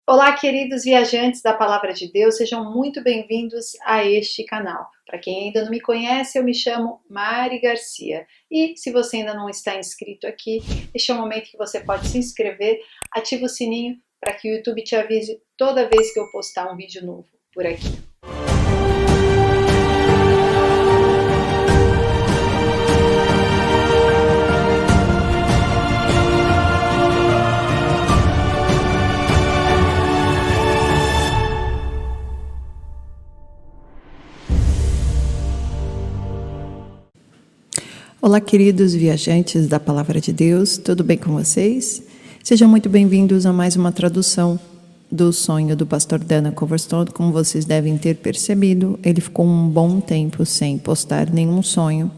Olá, queridos viajantes da Palavra de Deus, sejam muito bem-vindos a este canal. Para quem ainda não me conhece, eu me chamo Mari Garcia. E se você ainda não está inscrito aqui, este é o momento que você pode se inscrever, ativa o sininho para que o YouTube te avise toda vez que eu postar um vídeo novo por aqui. Olá, queridos viajantes da Palavra de Deus, tudo bem com vocês? Sejam muito bem-vindos a mais uma tradução do sonho do pastor Dana Coverstone. Como vocês devem ter percebido, ele ficou um bom tempo sem postar nenhum sonho.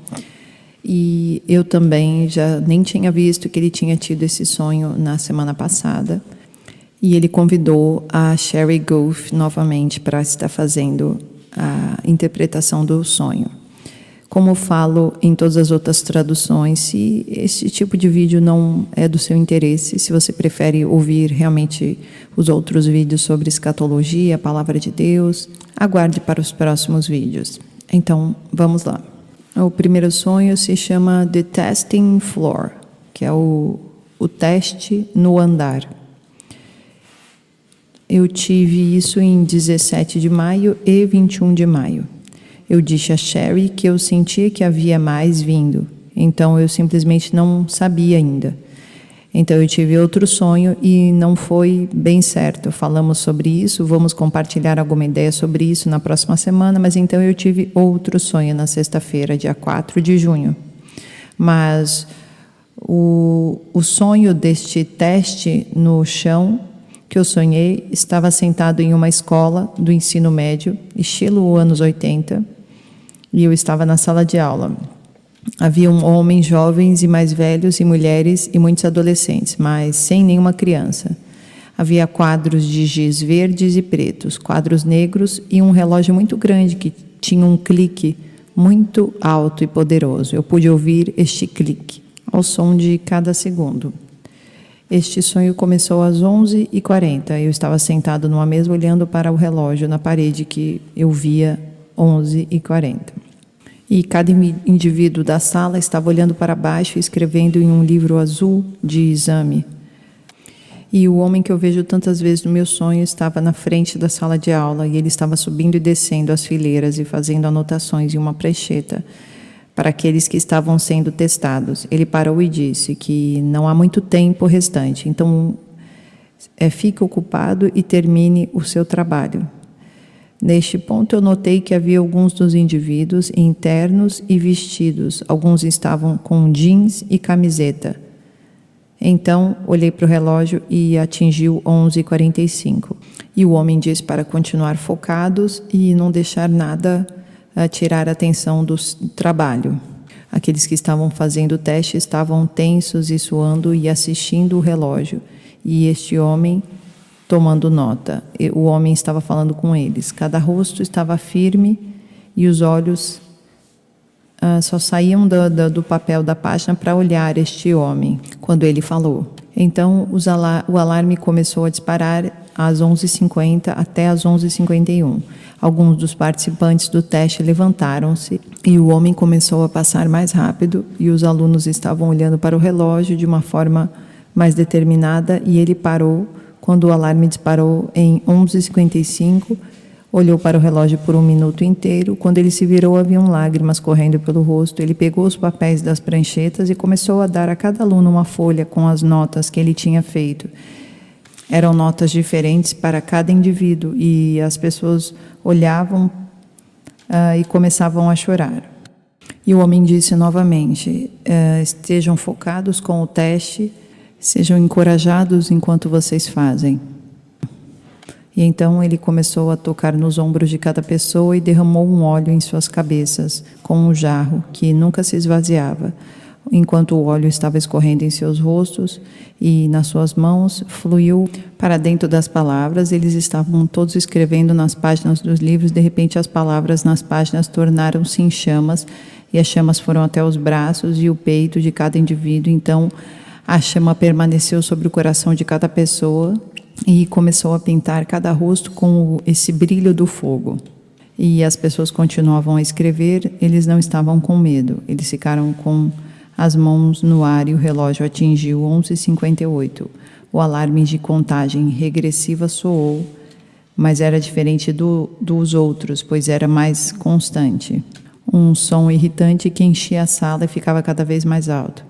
E eu também já nem tinha visto que ele tinha tido esse sonho na semana passada. E ele convidou a Sherry Goff novamente para estar fazendo a interpretação do sonho. Como eu falo em todas as outras traduções, se esse tipo de vídeo não é do seu interesse, se você prefere ouvir realmente os outros vídeos sobre escatologia, a palavra de Deus, aguarde para os próximos vídeos. Então, vamos lá. O primeiro sonho se chama The Testing Floor, que é o teste no andar. Eu tive isso em 17 de maio e 21 de maio. Eu disse a Sherry que eu sentia que havia mais vindo, então eu simplesmente não sabia ainda. Então eu tive outro sonho e não foi bem certo. Falamos sobre isso, vamos compartilhar alguma ideia sobre isso na próxima semana, mas então eu tive outro sonho na sexta-feira, dia 4 de junho. Mas o sonho deste teste no chão que eu sonhei estava sentado em uma escola do ensino médio, estilo anos 80, e eu estava na sala de aula. Haviam homens jovens e mais velhos e mulheres e muitos adolescentes, mas sem nenhuma criança. Havia quadros de giz verdes e pretos, quadros negros e um relógio muito grande que tinha um clique muito alto e poderoso. Eu pude ouvir este clique ao som de cada segundo. Este sonho começou às 11h40. Eu estava sentado numa mesa olhando para o relógio na parede que eu via 11h40. E cada indivíduo da sala estava olhando para baixo e escrevendo em um livro azul de exame. E o homem que eu vejo tantas vezes no meu sonho estava na frente da sala de aula e ele estava subindo e descendo as fileiras e fazendo anotações em uma prancheta para aqueles que estavam sendo testados. Ele parou e disse que não há muito tempo restante, então fique ocupado e termine o seu trabalho. Neste ponto eu notei que havia alguns dos indivíduos internos e vestidos. Alguns estavam com jeans e camiseta. Então olhei para o relógio e atingiu 11h45. E o homem disse para continuar focados e não deixar nada tirar a atenção do trabalho. Aqueles que estavam fazendo o teste estavam tensos e suando e assistindo o relógio. E este homem tomando nota. O homem estava falando com eles. Cada rosto estava firme e os olhos só saíam do papel da página para olhar este homem quando ele falou. Então o alarme começou a disparar às 11h50 até às 11h51. Alguns dos participantes do teste levantaram-se e o homem começou a passar mais rápido e os alunos estavam olhando para o relógio de uma forma mais determinada e ele parou quando o alarme disparou em 11h55, olhou para o relógio por um minuto inteiro. Quando ele se virou, haviam lágrimas correndo pelo rosto. Ele pegou os papéis das pranchetas e começou a dar a cada aluno uma folha com as notas que ele tinha feito. Eram notas diferentes para cada indivíduo e as pessoas olhavam e começavam a chorar. E o homem disse novamente, estejam focados com o teste, sejam encorajados enquanto vocês fazem. E então ele começou a tocar nos ombros de cada pessoa e derramou um óleo em suas cabeças, com um jarro que nunca se esvaziava. Enquanto o óleo estava escorrendo em seus rostos e nas suas mãos, fluiu para dentro das palavras. Eles estavam todos escrevendo nas páginas dos livros. De repente, as palavras nas páginas tornaram-se em chamas, e as chamas foram até os braços e o peito de cada indivíduo. Então, a chama permaneceu sobre o coração de cada pessoa e começou a pintar cada rosto com esse brilho do fogo. E as pessoas continuavam a escrever, eles não estavam com medo, eles ficaram com as mãos no ar e o relógio atingiu 11h58. O alarme de contagem regressiva soou, mas era diferente dos outros, pois era mais constante. Um som irritante que enchia a sala e ficava cada vez mais alto.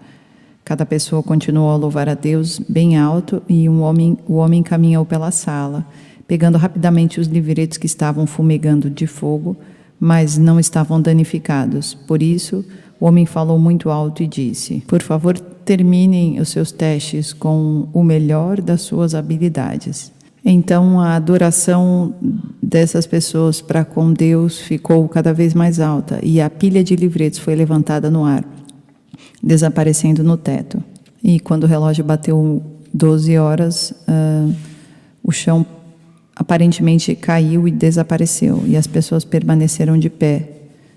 Cada pessoa continuou a louvar a Deus bem alto e o homem caminhou pela sala, pegando rapidamente os livretos que estavam fumegando de fogo, mas não estavam danificados. Por isso, o homem falou muito alto e disse: "Por favor, terminem os seus testes com o melhor das suas habilidades." Então, a adoração dessas pessoas para com Deus ficou cada vez mais alta e a pilha de livretos foi levantada no ar, desaparecendo no teto. E quando o relógio bateu 12 horas, o chão aparentemente caiu e desapareceu, e as pessoas permaneceram de pé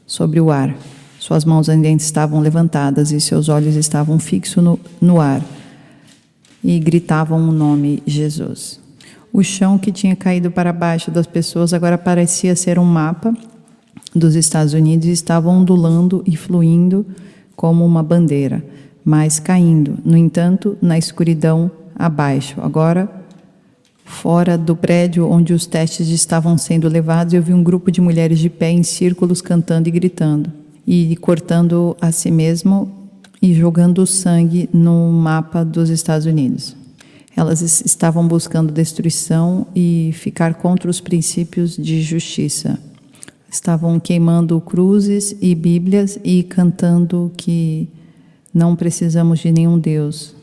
sobre o ar. Suas mãos ainda estavam levantadas e seus olhos estavam fixos no ar, e gritavam o nome Jesus. O chão que tinha caído para baixo das pessoas agora parecia ser um mapa dos Estados Unidos e estava ondulando e fluindo como uma bandeira, mas caindo, no entanto, na escuridão abaixo. Agora, fora do prédio onde os testes estavam sendo levados, eu vi um grupo de mulheres de pé em círculos cantando e gritando, e cortando a si mesmo e jogando sangue no mapa dos Estados Unidos. Elas estavam buscando destruição e ficar contra os princípios de justiça. Estavam queimando cruzes e bíblias e cantando que não precisamos de nenhum Deus.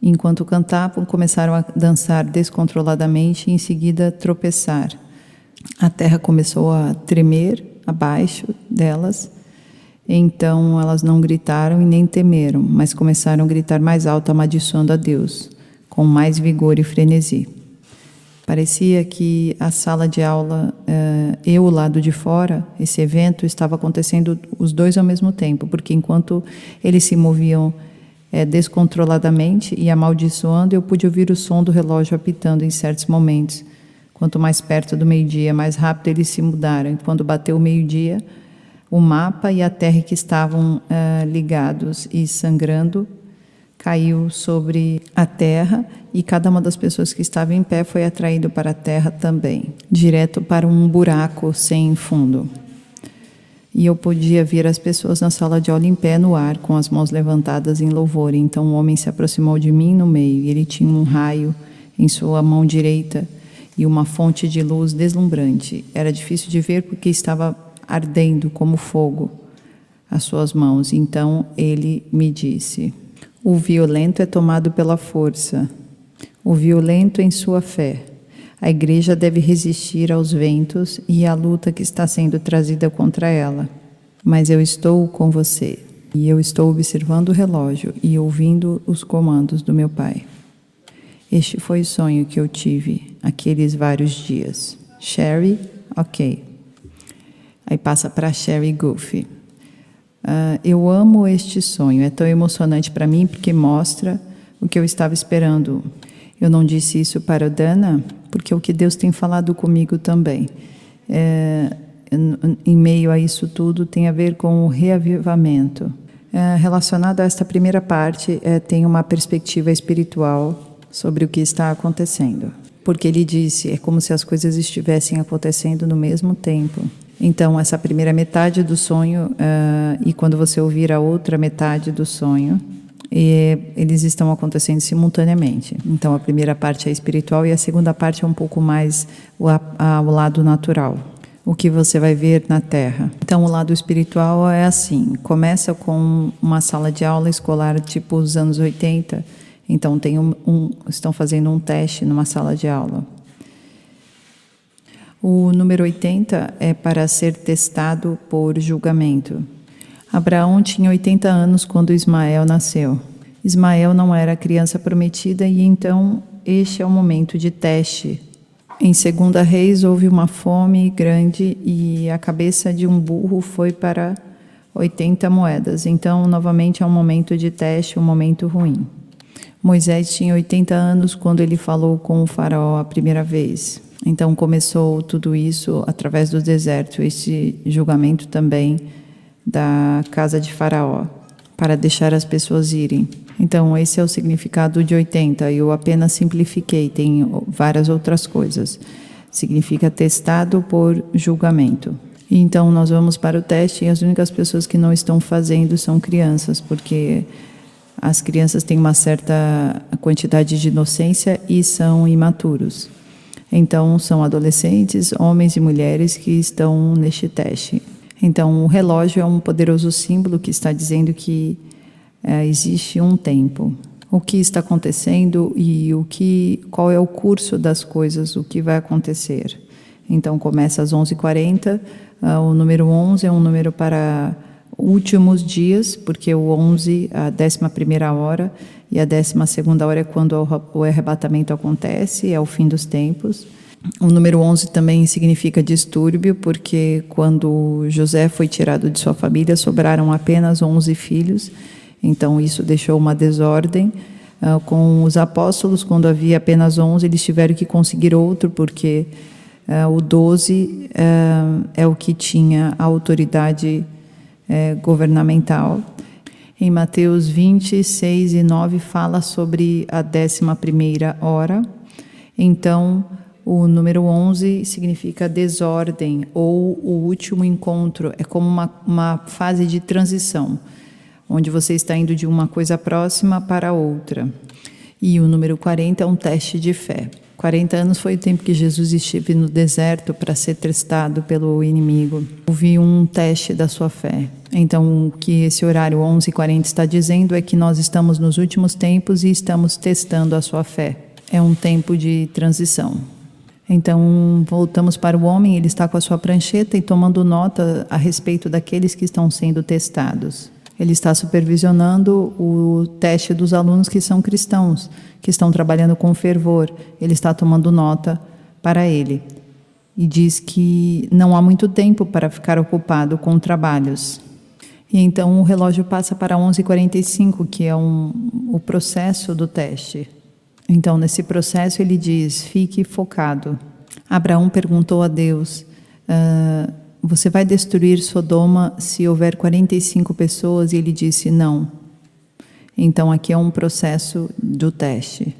Enquanto cantavam, começaram a dançar descontroladamente e em seguida tropeçar. A terra começou a tremer abaixo delas. Então elas não gritaram e nem temeram, mas começaram a gritar mais alto, amaldiçoando a Deus, com mais vigor e frenesi. Parecia que a sala de aula e o lado de fora, esse evento estava acontecendo os dois ao mesmo tempo, porque enquanto eles se moviam descontroladamente e amaldiçoando, eu pude ouvir o som do relógio apitando em certos momentos. Quanto mais perto do meio-dia, mais rápido eles se mudaram. E quando bateu o meio-dia, o mapa e a terra que estavam ligados e sangrando caiu sobre a terra, e cada uma das pessoas que estava em pé foi atraído para a terra também, direto para um buraco sem fundo. E eu podia ver as pessoas na sala de aula em pé no ar, com as mãos levantadas em louvor. Então um homem se aproximou de mim no meio, e ele tinha um raio em sua mão direita e uma fonte de luz deslumbrante. Era difícil de ver porque estava ardendo como fogo as suas mãos. Então ele me disse: "O violento é tomado pela força, o violento em sua fé. A igreja deve resistir aos ventos e à luta que está sendo trazida contra ela. Mas eu estou com você, e eu estou observando o relógio e ouvindo os comandos do meu Pai." Este foi o sonho que eu tive aqueles vários dias. Sherry, ok. Aí passa para Sherry Goofy. Eu amo este sonho, é tão emocionante para mim porque mostra o que eu estava esperando. Eu não disse isso para o Dana, porque é o que Deus tem falado comigo também. Em meio a isso tudo, tem a ver com o reavivamento. Relacionado a esta primeira parte, tem uma perspectiva espiritual sobre o que está acontecendo. Porque ele disse, é como se as coisas estivessem acontecendo no mesmo tempo. Então, essa primeira metade do sonho, e quando você ouvir a outra metade do sonho, eles estão acontecendo simultaneamente. Então, a primeira parte é espiritual e a segunda parte é um pouco mais o lado natural, o que você vai ver na Terra. Então, o lado espiritual é assim, começa com uma sala de aula escolar tipo os anos 80, então estão fazendo um teste numa sala de aula. O número 80 é para ser testado por julgamento. Abraão tinha 80 anos quando Ismael nasceu. Ismael não era a criança prometida e então este é o momento de teste. Em 2 Reis houve uma fome grande e a cabeça de um burro foi para 80 moedas. Então, novamente é um momento de teste, um momento ruim. Moisés tinha 80 anos quando ele falou com o faraó a primeira vez. Então começou tudo isso através do deserto, esse julgamento também da casa de faraó, para deixar as pessoas irem. Então esse é o significado de 80, eu apenas simplifiquei, tem várias outras coisas. Significa testado por julgamento. Então nós vamos para o teste e as únicas pessoas que não estão fazendo são crianças, porque as crianças têm uma certa quantidade de inocência e são imaturos. Então são adolescentes, homens e mulheres que estão neste teste. Então o relógio é um poderoso símbolo que está dizendo que existe um tempo. O que está acontecendo e qual é o curso das coisas, o que vai acontecer. Então começa às 11h40, o número 11 é um número para últimos dias, porque o 11, a 11ª hora, e a 12ª hora é quando o arrebatamento acontece, é o fim dos tempos. O número 11 também significa distúrbio, porque quando José foi tirado de sua família, sobraram apenas 11 filhos, então isso deixou uma desordem. Com os apóstolos, quando havia apenas 11, eles tiveram que conseguir outro, porque o 12 é o que tinha a autoridade governamental. Em Mateus 26 e 9 fala sobre a 11ª hora. Então, o número 11 significa desordem ou o último encontro. É como uma fase de transição, onde você está indo de uma coisa próxima para outra. E o número 40 é um teste de fé. 40 anos foi o tempo que Jesus esteve no deserto para ser testado pelo inimigo. Houve um teste da sua fé. Então, o que esse horário 11h40 está dizendo é que nós estamos nos últimos tempos e estamos testando a sua fé. É um tempo de transição. Então, voltamos para o homem, ele está com a sua prancheta e tomando nota a respeito daqueles que estão sendo testados. Ele está supervisionando o teste dos alunos que são cristãos, que estão trabalhando com fervor. Ele está tomando nota para ele. E diz que não há muito tempo para ficar ocupado com trabalhos. E então o relógio passa para 11h45, que é o processo do teste. Então, nesse processo, ele diz, fique focado. Abraão perguntou a Deus, você vai destruir Sodoma se houver 45 pessoas? E ele disse, não. Então, aqui é um processo do teste.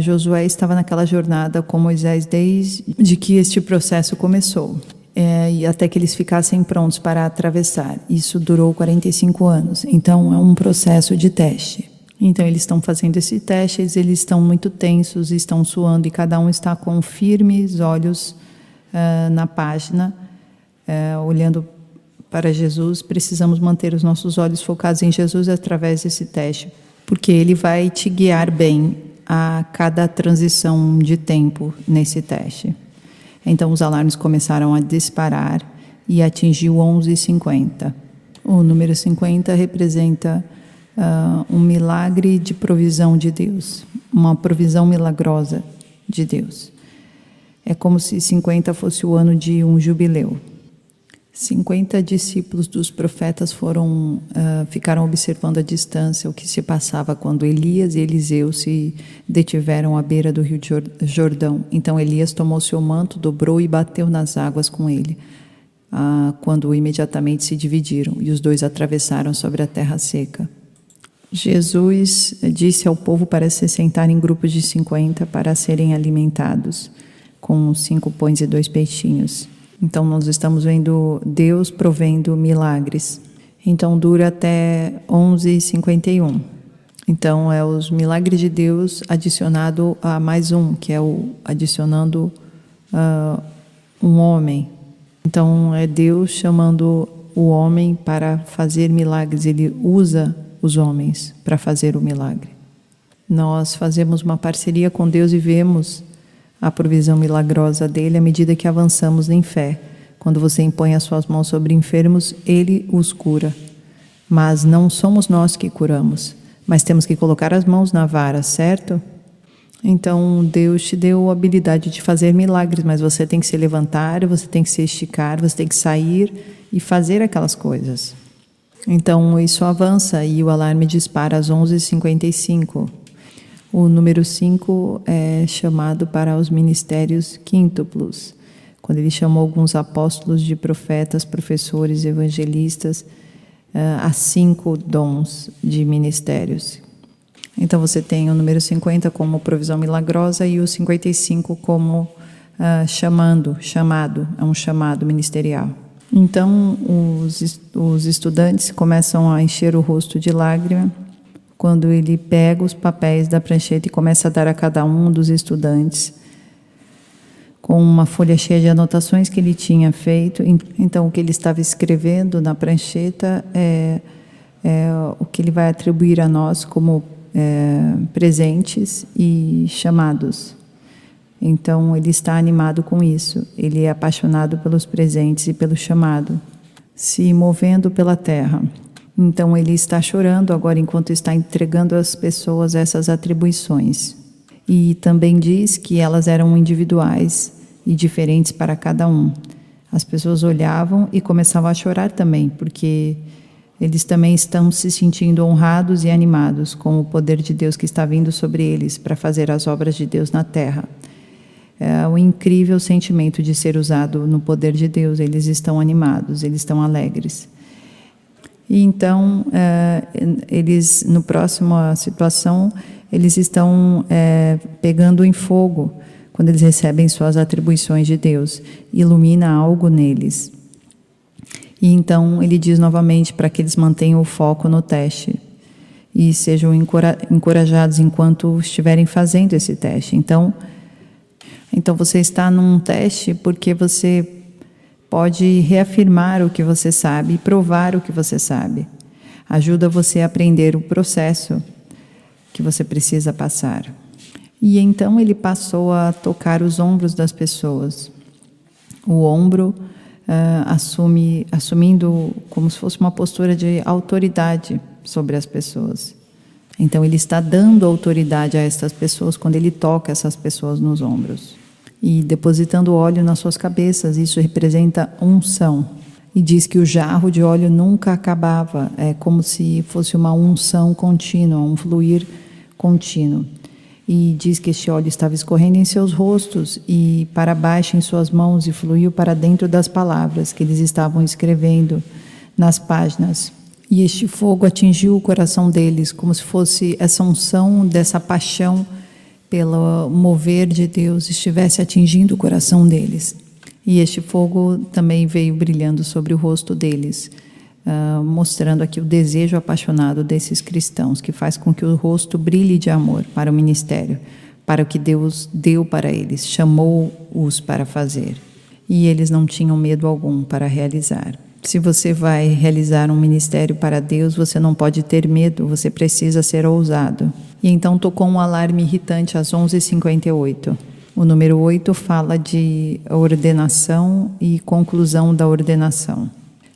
Josué estava naquela jornada com Moisés desde que este processo começou. E até que eles ficassem prontos para atravessar. Isso durou 45 anos. Então, é um processo de teste. Então, eles estão fazendo esse teste, eles estão muito tensos, estão suando, e cada um está com firmes olhos na página, olhando para Jesus. Precisamos manter os nossos olhos focados em Jesus através desse teste, porque Ele vai te guiar bem a cada transição de tempo nesse teste. Então, os alarmes começaram a disparar e atingiu 11h50. O número 50 representa um milagre de provisão de Deus, uma provisão milagrosa de Deus. É como se 50 fosse o ano de um jubileu. 50 discípulos dos profetas ficaram observando à distância o que se passava quando Elias e Eliseu se detiveram à beira do rio Jordão. Então Elias tomou seu manto, dobrou e bateu nas águas com ele, quando imediatamente se dividiram e os dois atravessaram sobre a terra seca. Jesus disse ao povo para se sentar em grupos de 50 para serem alimentados com 5 pães e 2 peixinhos. Então nós estamos vendo Deus provendo milagres. Então dura até 11h51. Então é os milagres de Deus adicionado a mais um, que é adicionando um homem. Então é Deus chamando o homem para fazer milagres. Ele usa os homens para fazer o milagre. Nós fazemos uma parceria com Deus e vemos a provisão milagrosa dele à medida que avançamos em fé. Quando você impõe as suas mãos sobre enfermos, ele os cura. Mas não somos nós que curamos, mas temos que colocar as mãos na vara, certo? Então Deus te deu a habilidade de fazer milagres, mas você tem que se levantar, você tem que se esticar, você tem que sair e fazer aquelas coisas. Então isso avança e o alarme dispara às 11h55. O número 5 é chamado para os ministérios quíntuplos, quando ele chamou alguns apóstolos de profetas, professores, evangelistas, a 5 dons de ministérios. Então você tem o número 50 como provisão milagrosa e o 55 como chamado, é um chamado ministerial. Então os estudantes começam a encher o rosto de lágrima quando ele pega os papéis da prancheta e começa a dar a cada um dos estudantes com uma folha cheia de anotações que ele tinha feito. Então, o que ele estava escrevendo na prancheta é o que ele vai atribuir a nós como presentes e chamados. Então, ele está animado com isso. Ele é apaixonado pelos presentes e pelo chamado, se movendo pela terra. Então, ele está chorando agora enquanto está entregando às pessoas essas atribuições. E também diz que elas eram individuais e diferentes para cada um. As pessoas olhavam e começavam a chorar também, porque eles também estão se sentindo honrados e animados com o poder de Deus que está vindo sobre eles para fazer as obras de Deus na terra. É um incrível sentimento de ser usado no poder de Deus. Eles estão animados, eles estão alegres. E então, eles, no próximo situação, eles estão pegando em fogo quando eles recebem suas atribuições de Deus. Ilumina algo neles. E então, ele diz novamente para que eles mantenham o foco no teste e sejam encorajados enquanto estiverem fazendo esse teste. Então você está num teste porque você pode reafirmar o que você sabe e provar o que você sabe. Ajuda você a aprender o processo que você precisa passar. E então ele passou a tocar os ombros das pessoas. O ombro assumindo como se fosse uma postura de autoridade sobre as pessoas. Então ele está dando autoridade a essas pessoas quando ele toca essas pessoas nos ombros. E depositando óleo nas suas cabeças, isso representa unção. E diz que o jarro de óleo nunca acabava, é como se fosse uma unção contínua, um fluir contínuo. E diz que este óleo estava escorrendo em seus rostos e para baixo em suas mãos e fluiu para dentro das palavras que eles estavam escrevendo nas páginas. E este fogo atingiu o coração deles, como se fosse essa unção dessa paixão pelo mover de Deus estivesse atingindo o coração deles. E este fogo também veio brilhando sobre o rosto deles, mostrando aqui o desejo apaixonado desses cristãos, que faz com que o rosto brilhe de amor para o ministério, para o que Deus deu para eles, chamou-os para fazer. E eles não tinham medo algum para realizar. Se você vai realizar um ministério para Deus, você não pode ter medo, você precisa ser ousado. E então tocou um alarme irritante às 11h58. O número 8 fala de ordenação e conclusão da ordenação.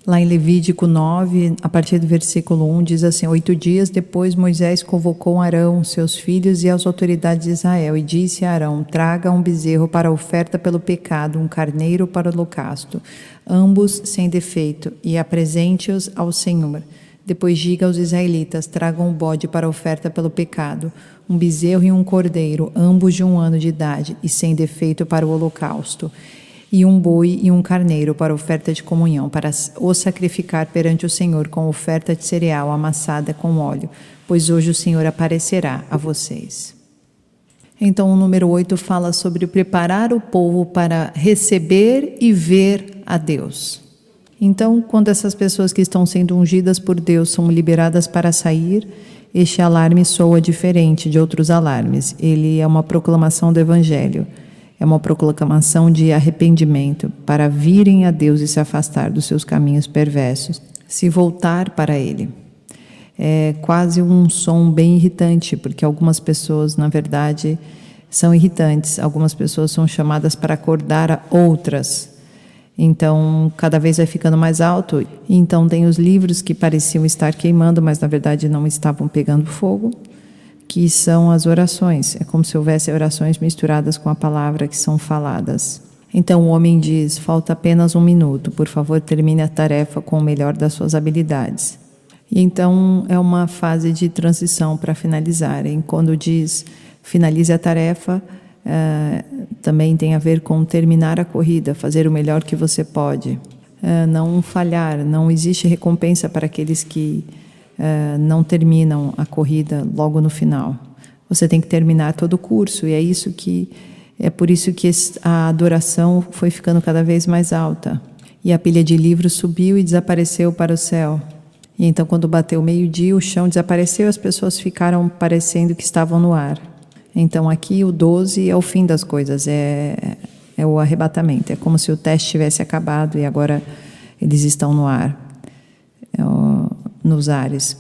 Lá em Levítico 9, a partir do versículo 1, diz assim: 8 dias depois Moisés convocou Arão, seus filhos e as autoridades de Israel, e disse a Arão: traga um bezerro para a oferta pelo pecado, um carneiro para o holocausto, ambos sem defeito, e apresente-os ao Senhor. Depois diga aos israelitas: tragam um bode para a oferta pelo pecado, um bezerro e um cordeiro, ambos de 1 ano de idade, e sem defeito para o holocausto, e um boi e um carneiro para oferta de comunhão, para o sacrificar perante o Senhor com oferta de cereal amassada com óleo, pois hoje o Senhor aparecerá a vocês. Então o número 8 fala sobre preparar o povo para receber e ver a Deus. Então, quando essas pessoas que estão sendo ungidas por Deus são liberadas para sair, este alarme soa diferente de outros alarmes. Ele é uma proclamação do Evangelho. É uma proclamação de arrependimento para virem a Deus e se afastar dos seus caminhos perversos, se voltar para Ele. É quase um som bem irritante, porque algumas pessoas, na verdade, são irritantes. Algumas pessoas são chamadas para acordar outras. Então, cada vez vai ficando mais alto. Então, tem os livros que pareciam estar queimando, mas na verdade não estavam pegando fogo, que são as orações. É como se houvesse orações misturadas com a palavra que são faladas. Então o homem diz: falta apenas 1 minuto, por favor termine a tarefa com o melhor das suas habilidades. E então é uma fase de transição para finalizar. E quando diz finalize a tarefa, também tem a ver com terminar a corrida, fazer o melhor que você pode. Não falhar, não existe recompensa para aqueles que não terminam a corrida logo no final. Você tem que terminar todo o curso, e é por isso que a adoração foi ficando cada vez mais alta. E a pilha de livros subiu e desapareceu para o céu. E então, quando bateu meio-dia, o chão desapareceu e as pessoas ficaram parecendo que estavam no ar. Então, aqui o 12 é o fim das coisas, é o arrebatamento. É como se o teste tivesse acabado e agora eles estão no ar, nos ares.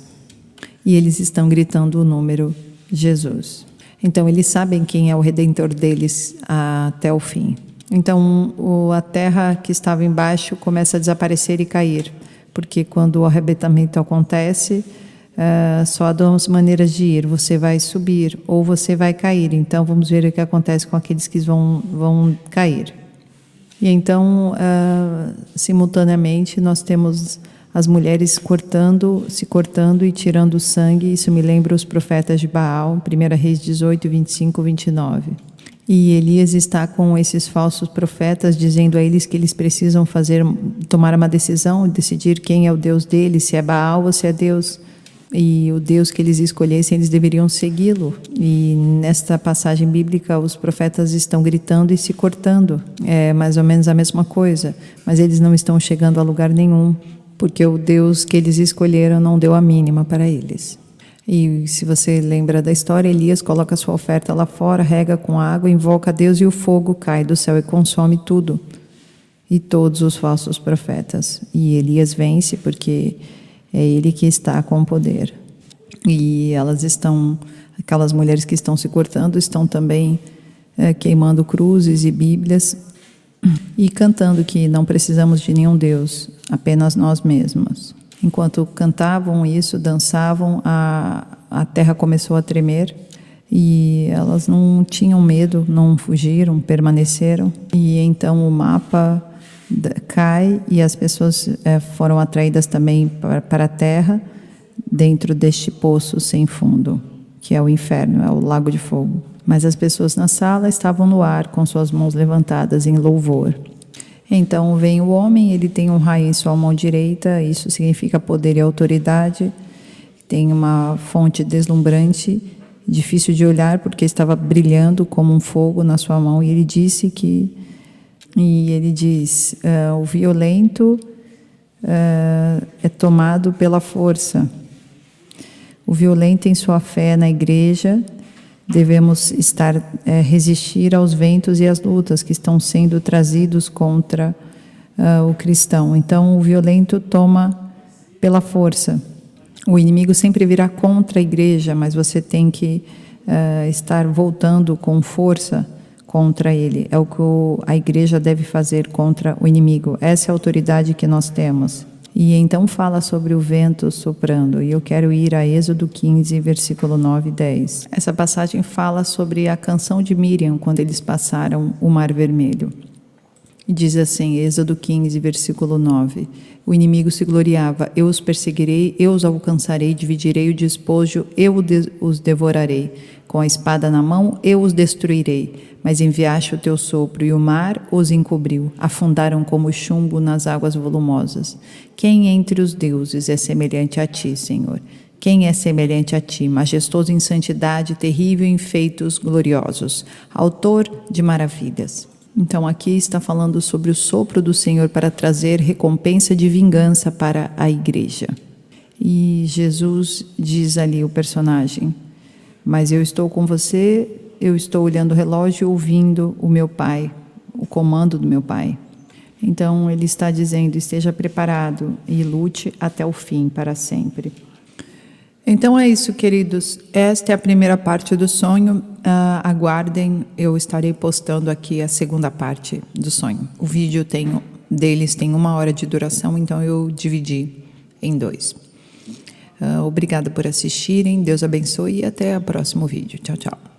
E eles estão gritando o número Jesus. Então, eles sabem quem é o Redentor deles até o fim. Então, a terra que estava embaixo começa a desaparecer e cair, porque quando o arrebatamento acontece, só há duas maneiras de ir: você vai subir ou você vai cair. Então, vamos ver o que acontece com aqueles que vão cair. E então, simultaneamente, nós temos as mulheres se cortando e tirando sangue. Isso me lembra os profetas de Baal, 1 Reis 18, 25, 29. E Elias está com esses falsos profetas, dizendo a eles que eles precisam tomar uma decisão, decidir quem é o Deus deles, se é Baal ou se é Deus. E o Deus que eles escolhessem, eles deveriam segui-lo. E nesta passagem bíblica, os profetas estão gritando e se cortando. É mais ou menos a mesma coisa, mas eles não estão chegando a lugar nenhum, porque o Deus que eles escolheram não deu a mínima para eles. E se você lembra da história, Elias coloca sua oferta lá fora, rega com água, invoca a Deus e o fogo cai do céu e consome tudo. E todos os falsos profetas. E Elias vence porque é ele que está com o poder. E aquelas mulheres que estão se cortando, estão também queimando cruzes e bíblias e cantando que não precisamos de nenhum Deus, apenas nós mesmos. Enquanto cantavam isso, dançavam, a terra começou a tremer e elas não tinham medo, não fugiram, permaneceram. E então o mapa cai e as pessoas foram atraídas também para a terra, dentro deste poço sem fundo, que é o inferno, é o lago de fogo. Mas as pessoas na sala estavam no ar, com suas mãos levantadas em louvor. Então vem o homem, ele tem um raio em sua mão direita, isso significa poder e autoridade. Tem uma fonte deslumbrante, difícil de olhar porque estava brilhando como um fogo na sua mão. E ele diz: o violento é tomado pela força. O violento em sua fé na igreja. Devemos resistir aos ventos e às lutas que estão sendo trazidos contra o cristão. Então, o violento toma pela força. O inimigo sempre virá contra a igreja, mas você tem que estar voltando com força contra ele. É o que a igreja deve fazer contra o inimigo. Essa é a autoridade que nós temos. E então fala sobre o vento soprando, e eu quero ir a Êxodo 15, versículo 9 e 10. Essa passagem fala sobre a canção de Miriam, quando eles passaram o Mar Vermelho. E diz assim, Êxodo 15, versículo 9, o inimigo se gloriava: eu os perseguirei, eu os alcançarei, dividirei o despojo, eu os devorarei. Com a espada na mão, eu os destruirei. Mas enviaste o teu sopro e o mar os encobriu. Afundaram como chumbo nas águas volumosas. Quem entre os deuses é semelhante a ti, Senhor? Quem é semelhante a ti, majestoso em santidade, terrível em feitos gloriosos, autor de maravilhas? Então aqui está falando sobre o sopro do Senhor para trazer recompensa de vingança para a igreja. E Jesus diz ali, o personagem: mas eu estou com você, eu estou olhando o relógio, ouvindo o meu Pai, o comando do meu Pai. Então ele está dizendo: esteja preparado e lute até o fim, para sempre. Então é isso, queridos. Esta é a primeira parte do sonho. Aguardem, eu estarei postando aqui a segunda parte do sonho. O vídeo deles tem 1 hora de duração, então eu dividi em 2. Obrigada por assistirem, Deus abençoe e até o próximo vídeo. Tchau, tchau.